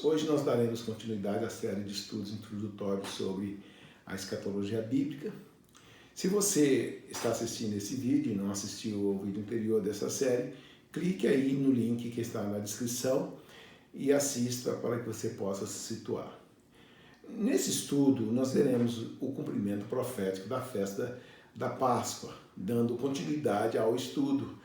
Hoje nós daremos continuidade à série de estudos introdutórios sobre a escatologia bíblica. Se você está assistindo esse vídeo e não assistiu ao vídeo anterior dessa série, clique aí no link que está na descrição e assista para que você possa se situar. Nesse estudo, nós veremos o cumprimento profético da festa da Páscoa, dando continuidade ao estudo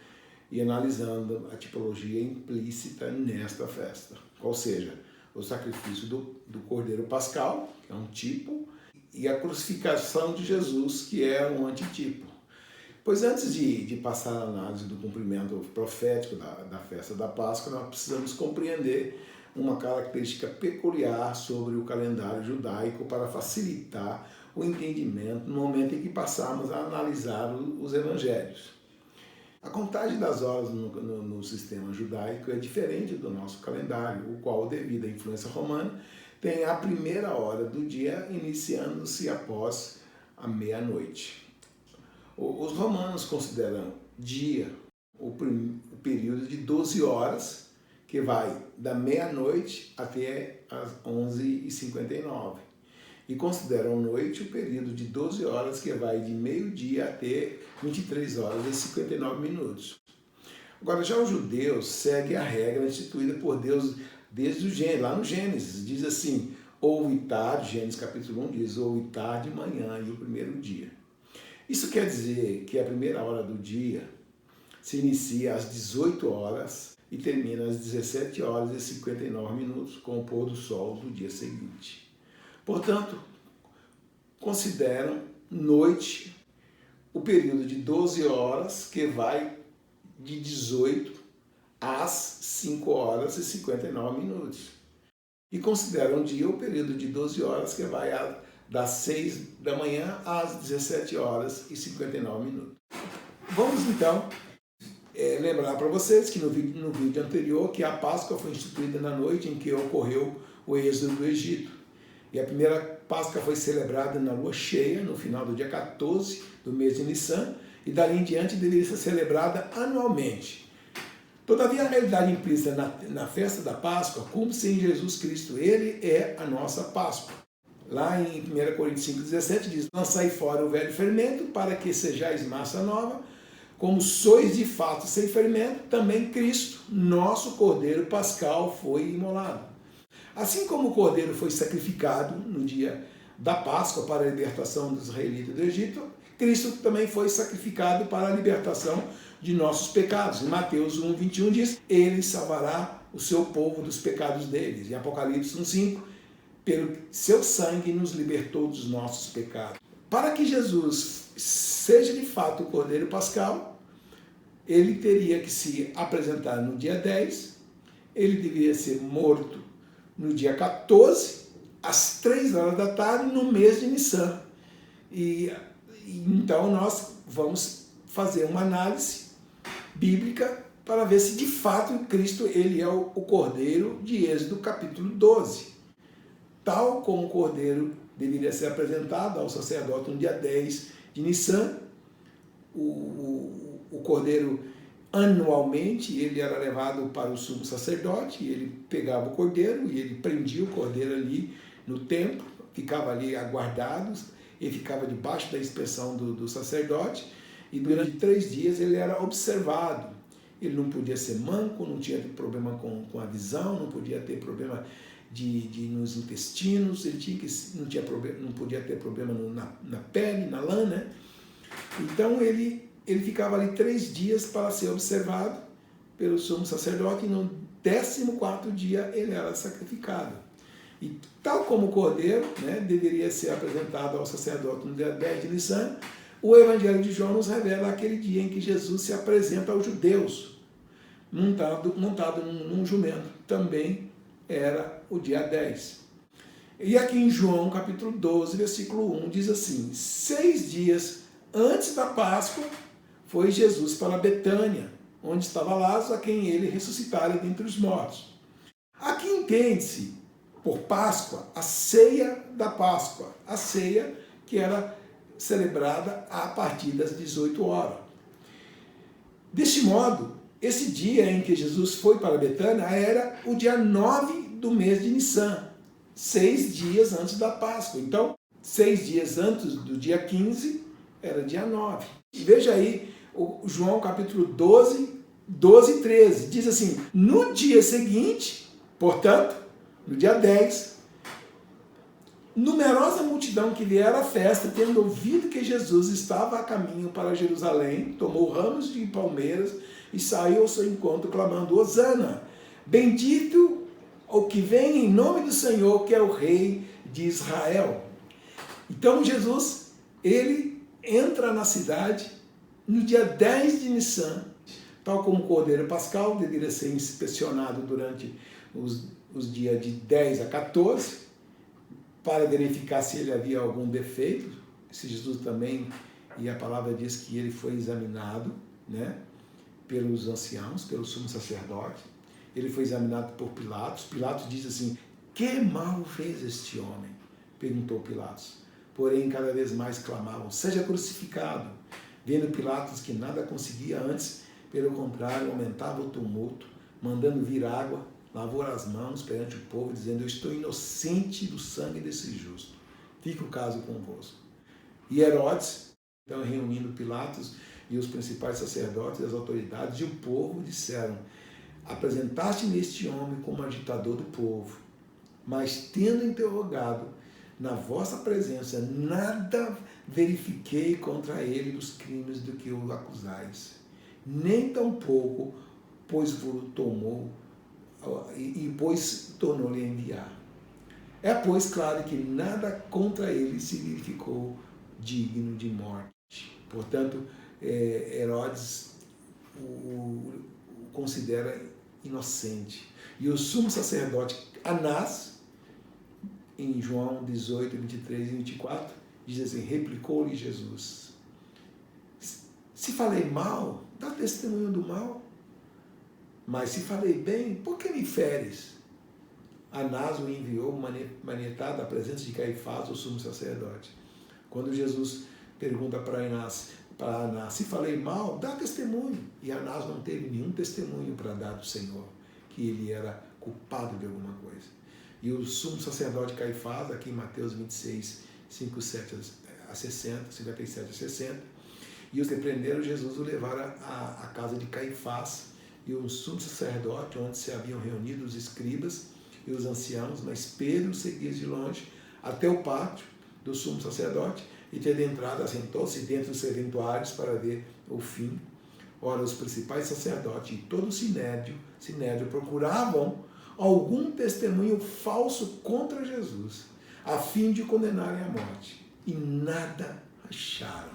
e analisando a tipologia implícita nesta festa. Ou seja, o sacrifício do Cordeiro Pascal, que é um tipo, e a crucificação de Jesus, que é um antitipo. Pois antes de passar a análise do cumprimento profético da festa da Páscoa, nós precisamos compreender uma característica peculiar sobre o calendário judaico para facilitar o entendimento no momento em que passarmos a analisar os evangelhos. A contagem das horas no sistema judaico é diferente do nosso calendário, o qual, devido à influência romana, tem a primeira hora do dia iniciando-se após a meia-noite. Os romanos consideram dia o período de 12 horas, que vai da meia-noite até as 11h59. E consideram noite o período de 12 horas, que vai de meio-dia até 23 horas e 59 minutos. Agora, já os judeus seguem a regra instituída por Deus desde o Gênesis, lá no Gênesis. Diz assim, houve tarde, Gênesis capítulo 1 diz, houve tarde, manhã e o primeiro dia. Isso quer dizer que a primeira hora do dia se inicia às 18 horas e termina às 17 horas e 59 minutos com o pôr do sol do dia seguinte. Portanto, consideram noite o período de 12 horas, que vai de 18 às 5 horas e 59 minutos. E consideram dia o período de 12 horas, que vai das 6 da manhã às 17 horas e 59 minutos. Vamos então lembrar para vocês que no vídeo anterior que a Páscoa foi instituída na noite em que ocorreu o êxodo do Egito. E a primeira Páscoa foi celebrada na lua cheia, no final do dia 14 do mês de Nissan, e dali em diante deveria ser celebrada anualmente. Todavia, a realidade implícita na festa da Páscoa cumpre-se em Jesus Cristo. Ele é a nossa Páscoa. Lá em 1 Coríntios 5,17 diz, lançai fora o velho fermento, para que sejais massa nova, como sois de fato sem fermento, também Cristo, nosso Cordeiro Pascal, foi imolado. Assim como o Cordeiro foi sacrificado no dia da Páscoa para a libertação dos israelitas do Egito, Cristo também foi sacrificado para a libertação de nossos pecados. Em Mateus 1,21 diz, ele salvará o seu povo dos pecados deles. Em Apocalipse 1,5, pelo seu sangue nos libertou dos nossos pecados. Para que Jesus seja de fato o Cordeiro Pascal, ele teria que se apresentar no dia 10, ele deveria ser morto no dia 14, às 3 horas da tarde, no mês de Nissan. E então nós vamos fazer uma análise bíblica para ver se de fato Cristo ele é o Cordeiro de Êxodo capítulo 12. Tal como o Cordeiro deveria ser apresentado ao sacerdote no dia 10 de Nissan, o Cordeiro anualmente ele era levado para o sumo sacerdote, ele pegava o cordeiro e ele prendia o cordeiro ali no templo, ficava ali aguardado, ele ficava debaixo da inspeção do sacerdote e durante 3 dias ele era observado. Ele não podia ser manco, não tinha problema com a visão, não podia ter problema nos intestinos, não podia ter problema na pele, na lã, né? Então ele ficava ali 3 dias para ser observado pelo sumo sacerdote e no 14º dia ele era sacrificado. E tal como o cordeiro, né, deveria ser apresentado ao sacerdote no dia 10 de Nissan, o Evangelho de João nos revela aquele dia em que Jesus se apresenta aos judeus, montado num jumento. Também era o dia 10. E aqui em João capítulo 12, versículo 1, diz assim, 6 dias antes da Páscoa, foi Jesus para Betânia, onde estava Lázaro, a quem ele ressuscitara dentre os mortos. Aqui entende-se, por Páscoa, a ceia da Páscoa, a ceia que era celebrada a partir das 18 horas. Deste modo, esse dia em que Jesus foi para Betânia era o dia 9 do mês de Nissan, 6 dias antes da Páscoa. Então, 6 dias antes do dia 15, era dia 9. E veja aí, o João capítulo 12 e 13, diz assim: no dia seguinte, portanto, no dia 10, numerosa multidão que viera à festa, tendo ouvido que Jesus estava a caminho para Jerusalém, tomou ramos de palmeiras e saiu ao seu encontro clamando: Hosana, bendito o que vem em nome do Senhor, que é o Rei de Israel. Então Jesus, ele entra na cidade no dia 10 de Nissan, tal como o Cordeiro Pascal deveria ser inspecionado durante os dias de 10 a 14, para verificar se ele havia algum defeito, se Jesus também, e a palavra diz que ele foi examinado, né, pelos anciãos, pelo sumo sacerdote, ele foi examinado por Pilatos. Pilatos diz assim: que mal fez este homem? Perguntou Pilatos. Porém, cada vez mais clamavam: seja crucificado. Vendo Pilatos que nada conseguia antes, pelo contrário, aumentava o tumulto, mandando vir água, lavou as mãos perante o povo, dizendo: eu estou inocente do sangue desse justo. Fica o caso convosco. E Herodes, então, reunindo Pilatos e os principais sacerdotes, as autoridades e o povo, disseram: apresentaste-me este homem como agitador do povo, mas tendo interrogado na vossa presença, nada verifiquei contra ele dos crimes do que o acusais, nem tampouco, pois vos tomou pois tornou-lhe a enviar. É, pois, claro que nada contra ele se verificou digno de morte. Portanto, Herodes o considera inocente. E o sumo sacerdote Anás, em João 18, 23 e 24, diz assim: replicou-lhe Jesus: se falei mal, dá testemunho do mal. Mas se falei bem, por que me feres? Anás o enviou manietado à presença de Caifás, o sumo sacerdote. Quando Jesus pergunta para Anás, se falei mal, dá testemunho. E Anás não teve nenhum testemunho para dar do Senhor, que ele era culpado de alguma coisa. E o sumo sacerdote Caifás, aqui em Mateus 26, 57 a 60, 57 a 60, e os que prenderam Jesus o levaram à casa de Caifás, e o sumo sacerdote, onde se haviam reunido os escribas e os anciãos, mas Pedro seguia de longe até o pátio do sumo sacerdote, e tendo entrado, assentou-se dentro dos serventuários para ver o fim. Ora, os principais sacerdotes e todo o sinédrio procuravam algum testemunho falso contra Jesus, a fim de condenarem à morte, e nada acharam.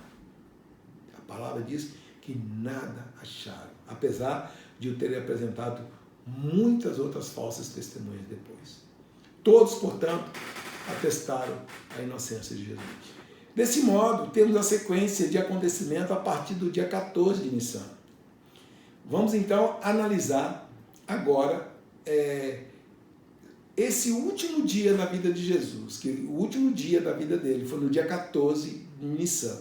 A palavra diz que nada acharam, apesar de o terem apresentado muitas outras falsas testemunhas depois. Todos, portanto, atestaram a inocência de Jesus. Desse modo, temos a sequência de acontecimento a partir do dia 14 de Nissan. Vamos então analisar agora esse último dia na vida de Jesus, que o último dia da vida dele foi no dia 14 de Nissan.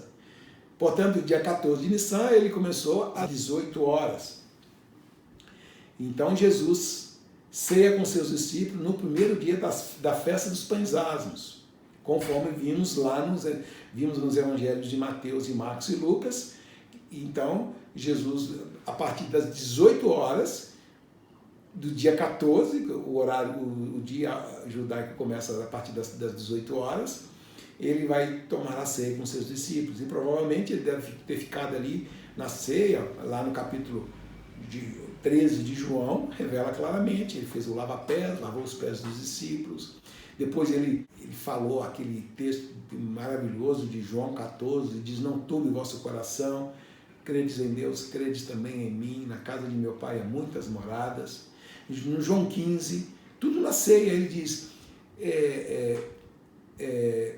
Portanto, dia 14 de Nissan, ele começou às 18 horas. Então, Jesus ceia com seus discípulos no primeiro dia da festa dos pães asmos, conforme vimos nos evangelhos de Mateus e Marcos e Lucas. Então, Jesus, a partir das 18 horas do dia 14, o dia judaico começa a partir das 18 horas, ele vai tomar a ceia com seus discípulos. E provavelmente ele deve ter ficado ali na ceia, lá no capítulo 13 de João, revela claramente, ele fez o lava-pés, lavou os pés dos discípulos. Depois ele falou aquele texto maravilhoso de João 14, diz: não turbe o vosso coração, credes em Deus, credes também em mim, na casa de meu pai há muitas moradas. No João 15, tudo na ceia, ele diz: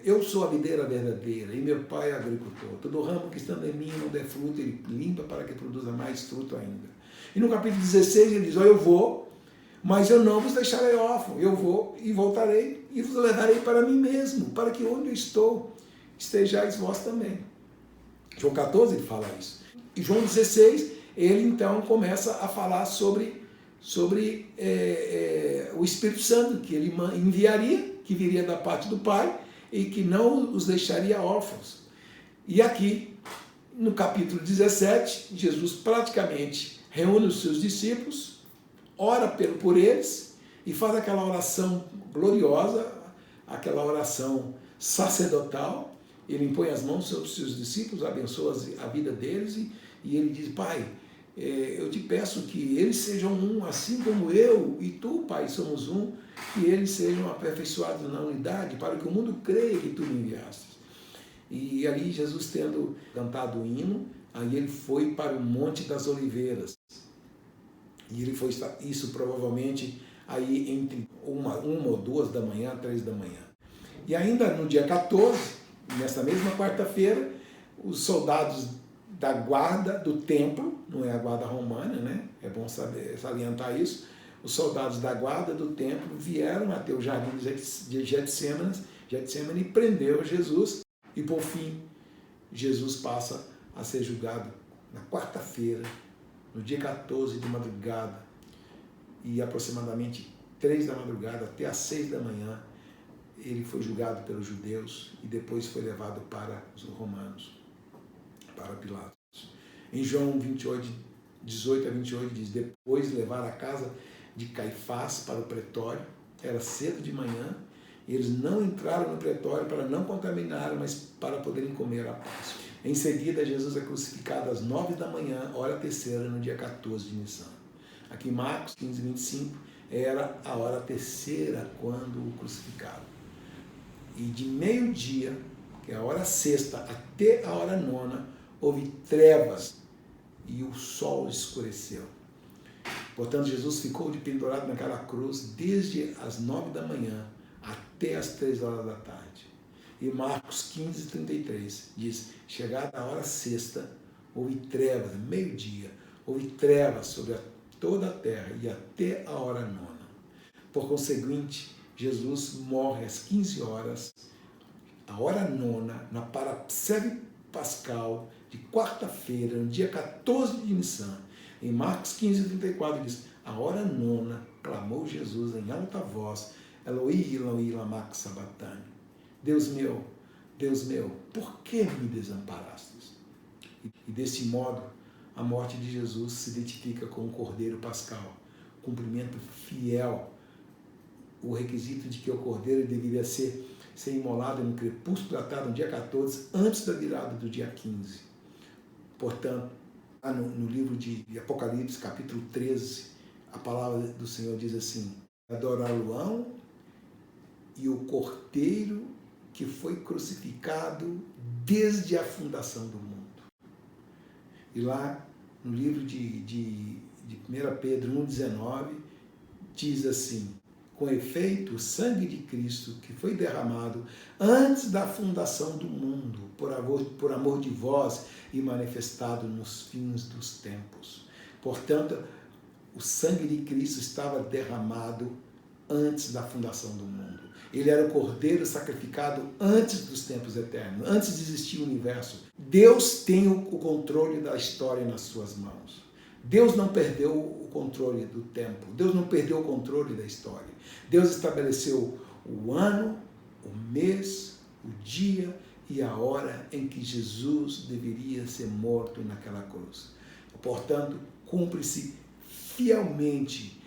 eu sou a videira verdadeira e meu pai é agricultor. Todo ramo que estando em mim não der fruto, ele limpa para que produza mais fruto ainda. E no capítulo 16 ele diz: eu vou, mas eu não vos deixarei órfão. Eu vou e voltarei e vos levarei para mim mesmo, para que onde eu estou estejais vós também. João 14 ele fala isso. E João 16 ele então começa a falar sobre sobre o Espírito Santo, que ele enviaria, que viria da parte do Pai e que não os deixaria órfãos. E aqui, no capítulo 17, Jesus praticamente reúne os seus discípulos, ora por eles e faz aquela oração gloriosa, aquela oração sacerdotal. Ele impõe as mãos sobre os seus discípulos, abençoa a vida deles e ele diz: Pai, eu te peço que eles sejam um, assim como eu e tu, Pai, somos um, que eles sejam aperfeiçoados na unidade, para que o mundo creia que tu me enviaste. E ali Jesus, tendo cantado o hino, aí ele foi para o Monte das Oliveiras. E ele foi, isso provavelmente, aí entre uma ou 2 da manhã, 3 da manhã. E ainda no dia 14, nessa mesma quarta-feira, os soldados da guarda do templo, não é a guarda romana, né? É bom salientar isso. Os soldados da guarda do templo vieram até o jardim de Getsemane e prendeu Jesus. E por fim, Jesus passa a ser julgado na quarta-feira, no dia 14 de madrugada, e aproximadamente 3 da madrugada até às 6 da manhã, ele foi julgado pelos judeus e depois foi levado para os romanos, para Pilatos. Em João 28, 18 a 28 diz: depois levaram a casa de Caifás para o pretório, era cedo de manhã, e eles não entraram no pretório para não contaminar, mas para poderem comer a Páscoa. Em seguida, Jesus é crucificado às 9 da manhã, hora terceira, no dia 14 de Nissan. Aqui em Marcos 15, 25, era a hora terceira quando o crucificaram. E de meio-dia, que é a hora sexta, até a hora nona, houve trevas e o sol escureceu. Portanto, Jesus ficou pendurado naquela cruz desde as 9 da manhã até as 3 horas da tarde. E Marcos 15, 33 diz: chegada a hora sexta, houve trevas, meio-dia, houve trevas sobre toda a terra e até a hora nona. Por conseguinte, Jesus morre às 15 horas, a hora nona, na parapsebe pascal de quarta-feira, no dia 14 de Nissan. Em Marcos 15, 34 diz: a hora nona, clamou Jesus em alta voz: Eloi, Eloi, lama sabachthani. Deus meu, por que me desamparastes? E desse modo, a morte de Jesus se identifica com o Cordeiro Pascal, cumprimento fiel, o requisito de que o Cordeiro deveria ser imolado no crepúsculo da tarde, no dia 14, antes da virada do dia 15. Portanto, no livro de Apocalipse, capítulo 13, a palavra do Senhor diz assim: adorar-lo-ão e o Cordeiro que foi crucificado desde a fundação do mundo. E lá, no livro de 1 Pedro 1,19, diz assim: com efeito, o sangue de Cristo, que foi derramado antes da fundação do mundo, por amor de vós e manifestado nos fins dos tempos. Portanto, o sangue de Cristo estava derramado antes da fundação do mundo. Ele era o Cordeiro sacrificado antes dos tempos eternos, antes de existir o universo. Deus tem o controle da história nas suas mãos. Deus não perdeu o controle do tempo. Deus não perdeu o controle da história. Deus estabeleceu o ano, o mês, o dia e a hora em que Jesus deveria ser morto naquela cruz. Portanto, cumpre-se fielmente.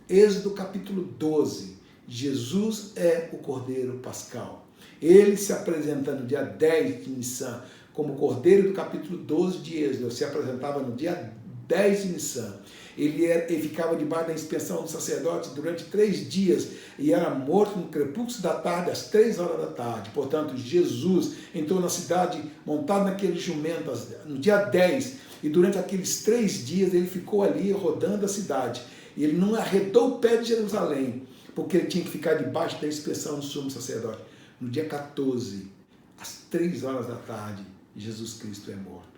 Êxodo capítulo 12. Jesus é o Cordeiro Pascal. Ele se apresenta no dia 10 de Nissan como Cordeiro do capítulo 12 de Êxodo. Se apresentava no dia 10 de Nissan. Ele ficava debaixo da inspeção do sacerdote durante 3 dias e era morto no crepúsculo da tarde, às 3 horas da tarde. Portanto, Jesus entrou na cidade montado naquele jumento no dia 10 e durante aqueles 3 dias ele ficou ali rodando a cidade. E ele não arredou o pé de Jerusalém, porque ele tinha que ficar debaixo da inspeção do sumo sacerdote. No dia 14, às 3 horas da tarde, Jesus Cristo é morto.